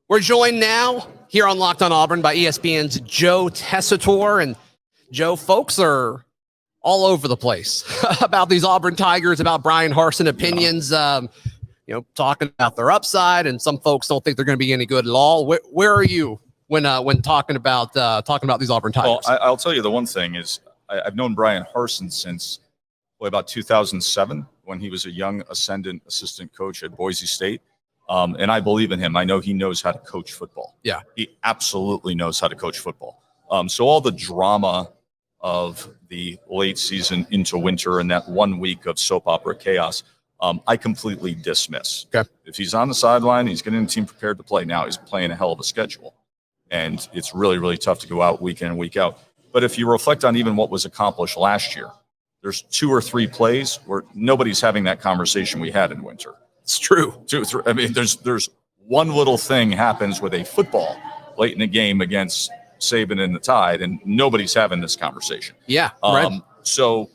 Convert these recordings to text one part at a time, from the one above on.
We're joined now here on Locked On Auburn by ESPN's Joe Tessitore. And Joe, folks are all over the place about these Auburn Tigers, about Bryan Harsin opinions, talking about their upside. And some folks don't think they're going to be any good at all. Where are you when talking about these Auburn Tigers? Well, I'll tell you the one thing is I've known Bryan Harsin since about 2007 when he was a young ascendant assistant coach at Boise State. And I believe in him. I know he knows how to coach football. Yeah. He absolutely knows how to coach football. So all the drama of the late season into winter and that 1 week of soap opera chaos, I completely dismiss. Okay. If he's on the sideline, he's getting the team prepared to play. Now he's playing a hell of a schedule. And it's really, really tough to go out week in and week out. But if you reflect on even what was accomplished last year, there's 2 or 3 plays where nobody's having that conversation we had in winter. It's true. 2 or 3. I mean, there's one little thing happens with a football late in the game against Saban and the Tide, and nobody's having this conversation. Yeah. Right. So,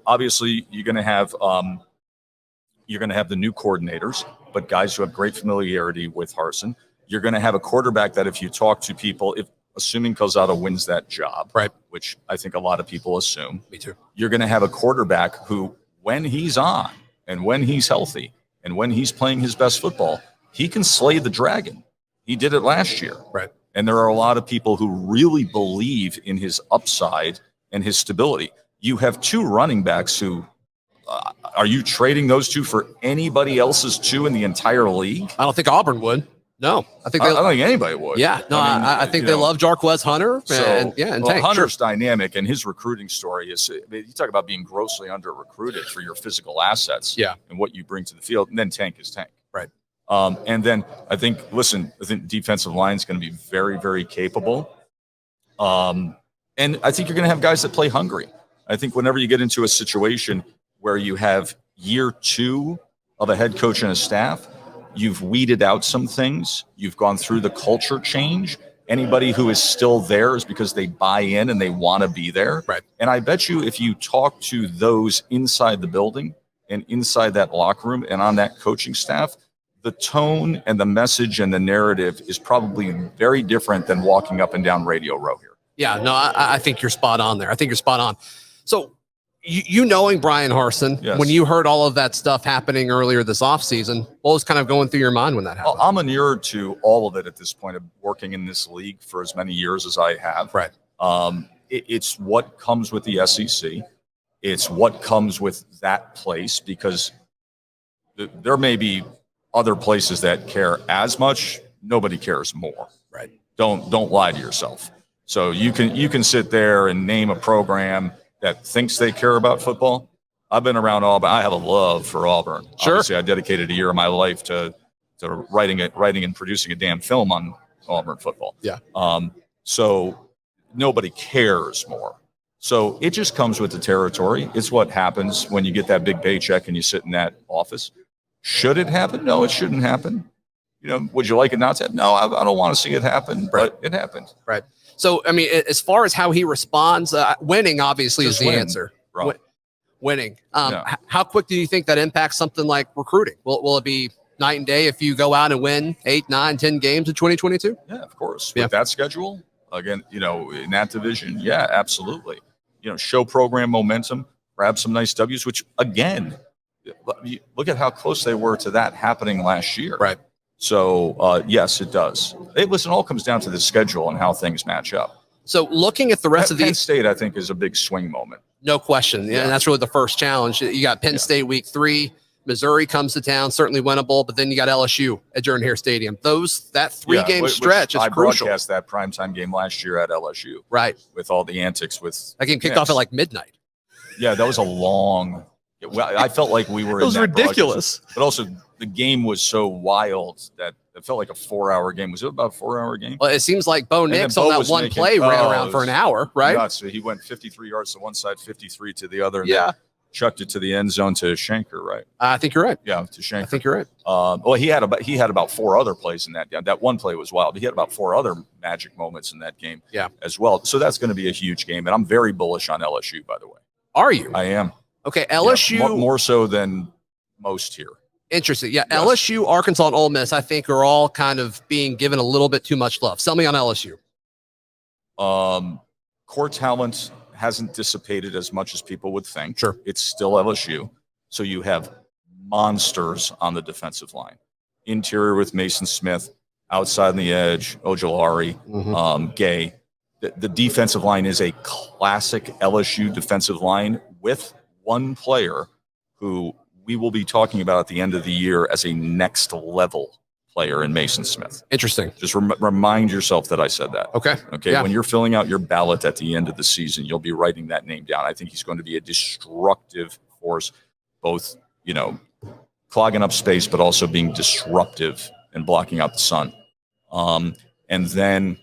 obviously you're going to have the new coordinators, but guys who have great familiarity with Harsin. You're going to have a quarterback that if you talk to people, assuming Calzada wins that job, right, which I think a lot of people assume. Me too. You're going to have a quarterback who, when he's on and when he's healthy and when he's playing his best football, he can slay the dragon. He did it last year. Right. And there are a lot of people who really believe in his upside and his stability. You have 2 running backs who are you trading those 2 for anybody else's 2 in the entire league? I don't think Auburn would. No, I don't think anybody would. Yeah, no, I think they love Jarquez Hunter. And Tank. Hunter's dynamic, and his recruiting story is. You talk about being grossly under recruited for your physical assets, and what you bring to the field, and then Tank is Tank, right? And then I think defensive line is going to be very, very capable, and I think you're going to have guys that play hungry. I think whenever you get into a situation where you have year 2 of a head coach and a staff, you've weeded out some things. You've gone through the culture change. Anybody who is still there is because they buy in and they want to be there. Right. And I bet you if you talk to those inside the building and inside that locker room and on that coaching staff, the tone and the message and the narrative is probably very different than walking up and down Radio Row here. Yeah, no, I think you're spot on there. I think you're spot on. So you knowing Bryan Harsin, yes, when you heard all of that stuff happening earlier this offseason, what was kind of going through your mind when that happened? I'm inured to all of it at this point of working in this league for as many years as I have. Right. It's what comes with the SEC. It's what comes with that place, because there may be other places that care as much. Nobody cares more. Right. Don't lie to yourself. So you can sit there and name a program that thinks they care about football. I've been around Auburn. I have a love for Auburn. Sure. Obviously, I dedicated a year of my life to writing and producing a damn film on Auburn football. Yeah. So nobody cares more. So it just comes with the territory. It's what happens when you get that big paycheck and you sit in that office. Should it happen? No, it shouldn't happen. Would you like it not to happen? No, I don't want to see it happen, but it happened. Right. So, I mean, as far as how he responds, winning obviously is the answer. Winning. How quick do you think that impacts something like recruiting? Will it be night and day if you go out and win 8, 9, 10 games in 2022? Yeah, of course. With that schedule, again, in that division, yeah, absolutely. Show program momentum, grab some nice W's, which, again, look at how close they were to that happening last year. Right. So, yes, it does. It all comes down to the schedule and how things match up. So looking at the rest of Penn State, I think, is a big swing moment. No question. Yeah. And that's really the first challenge. You got Penn State week 3. Missouri comes to town, certainly winnable, but then you got LSU at Jordan Hare Stadium. That 3-game stretch is I crucial. I broadcast that primetime game last year at LSU. Right. With all the antics with that game kicked off at like midnight. Yeah, that was a long. I felt like we were. It was ridiculous. But also, the game was so wild that it felt like a 4-hour game. Was it about a 4-hour game? Well, it seems like Bo Nix on that one play ran around for an hour, right? Yeah, so he went 53 yards to one side, 53 to the other. And chucked it to the end zone to Shanker, right? I think you're right. Yeah, to Shanker. I think you're right. Well, he had about 4 other plays in that game. That one play was wild. He had about 4 other magic moments in that game as well. So that's going to be a huge game. And I'm very bullish on LSU, by the way. Are you? I am. Okay, LSU. More so than most here. Interesting. Yeah, Yes. LSU, Arkansas, and Ole Miss, I think, are all kind of being given a little bit too much love. Sell me on LSU. Core talent hasn't dissipated as much as people would think. Sure. It's still LSU. So you have monsters on the defensive line. Interior with Mason Smith, outside on the edge, Ojolari, Gay. The defensive line is a classic LSU defensive line with one player who we will be talking about at the end of the year as a next level player in Mason Smith. Interesting. Just remind yourself that I said that. Okay. Yeah. When you're filling out your ballot at the end of the season, you'll be writing that name down. I think he's going to be a destructive force, both, clogging up space, but also being disruptive and blocking out the sun. And then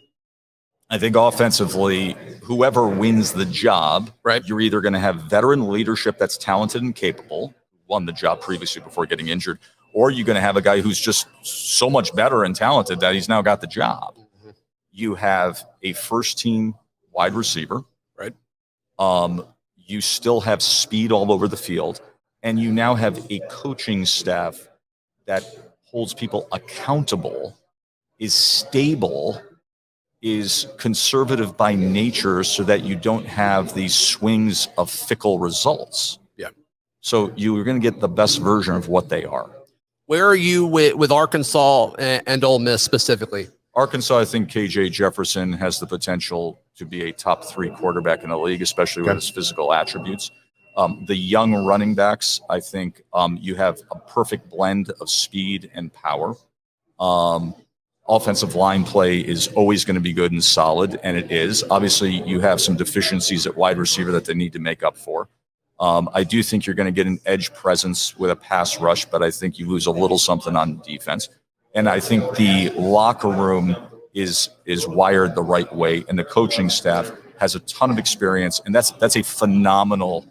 I think offensively, whoever wins the job, right, you're either going to have veteran leadership that's talented and capable, won the job previously before getting injured, or you're going to have a guy who's just so much better and talented that he's now got the job. You have a first-team wide receiver. Right. You still have speed all over the field, and you now have a coaching staff that holds people accountable, is stable, is conservative by nature so that you don't have these swings of fickle results. Yeah. So you're going to get the best version of what they are. Where are you with Arkansas and Ole Miss specifically? Arkansas, I think KJ Jefferson has the potential to be a top 3 quarterback in the league, especially with his physical attributes. The young running backs, I think you have a perfect blend of speed and power. Offensive line play is always going to be good and solid, and it is. Obviously, you have some deficiencies at wide receiver that they need to make up for. I do think you're going to get an edge presence with a pass rush, but I think you lose a little something on defense. And I think the locker room is wired the right way, and the coaching staff has a ton of experience, and that's a phenomenal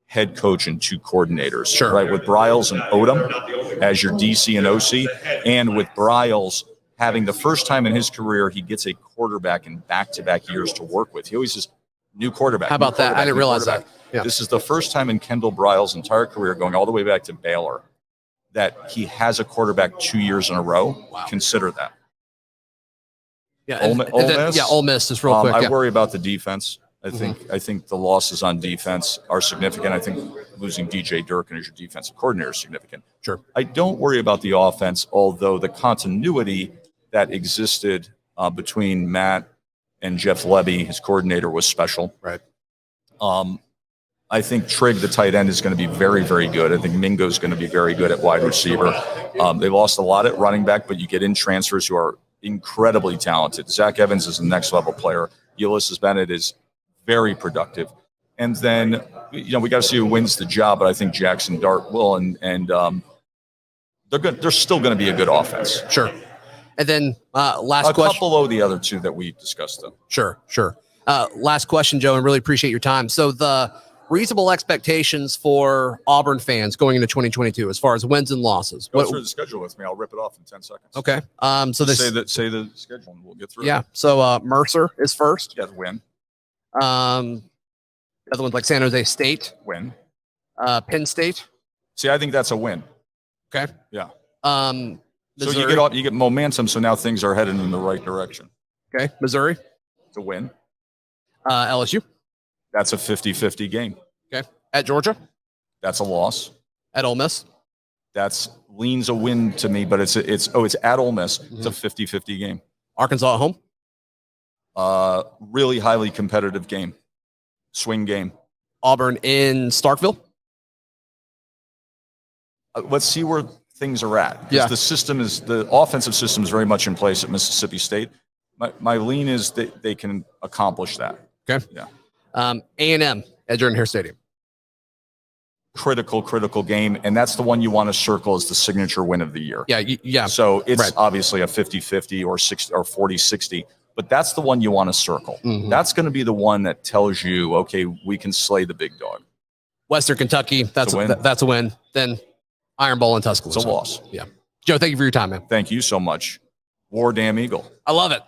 head coach and 2 coordinators. Sure. Right, with Bryles and Odom as your DC and OC, and with Bryles having the first time in his career he gets a quarterback in back-to-back years to work with. He always says new quarterback. How about that? I didn't realize that. Yeah. This is the first time in Kendall Bryles' entire career, going all the way back to Baylor, that he has a quarterback 2 years in a row. Wow. Consider that. Yeah, Ole Miss. Yeah, Ole Miss is real quick. I worry about the defense. I think the losses on defense are significant. I think losing DJ Durkin as your defensive coordinator is significant. Sure. I don't worry about the offense, although the continuity that existed between Matt and Jeff Levy, his coordinator, was special. Right. I think Trigg, the tight end, is going to be very, very good. I think Mingo is going to be very good at wide receiver. They lost a lot at running back, but you get in transfers who are incredibly talented. Zach Evans is a next level player. Ulysses Bennett is very productive. And then, we got to see who wins the job, but I think Jackson Dart will, and they're still going to be a good offense. Sure. And then last question. A couple below the other 2 that we discussed, though. Sure. Last question, Joe, and really appreciate your time. So the reasonable expectations for Auburn fans going into 2022 as far as wins and losses. Go through the schedule with me. I'll rip it off in 10 seconds. Okay. So this say the schedule and we'll get through. Yeah. So Mercer is first. Yeah, win. The other one's like San Jose State. Win. Penn State. See, I think that's a win. Okay. Yeah. Missouri. So you get momentum, so now things are headed in the right direction. Okay. Missouri. It's a win. LSU. That's a 50-50 game. Okay. At Georgia. That's a loss. At Ole Miss. That's leans a win to me, but it's at Ole Miss. It's a 50-50 game. Arkansas at home. Really highly competitive game. Swing game. Auburn in Starkville. Let's see where things are at. Yeah. The offensive system is very much in place at Mississippi State. My lean is that they can accomplish that. Okay. Yeah. A&M at Jordan-Hare Stadium. Critical game, and that's the one you want to circle as the signature win of the year. Yeah. So it's obviously a 50-50 or 40-60, but that's the one you want to circle. That's going to be the one that tells you, okay, we can slay the big dog. Western Kentucky, that's a win. Then Iron Bowl in Tuscaloosa. It's a loss. Yeah. Joe, thank you for your time, man. Thank you so much. War Damn Eagle. I love it.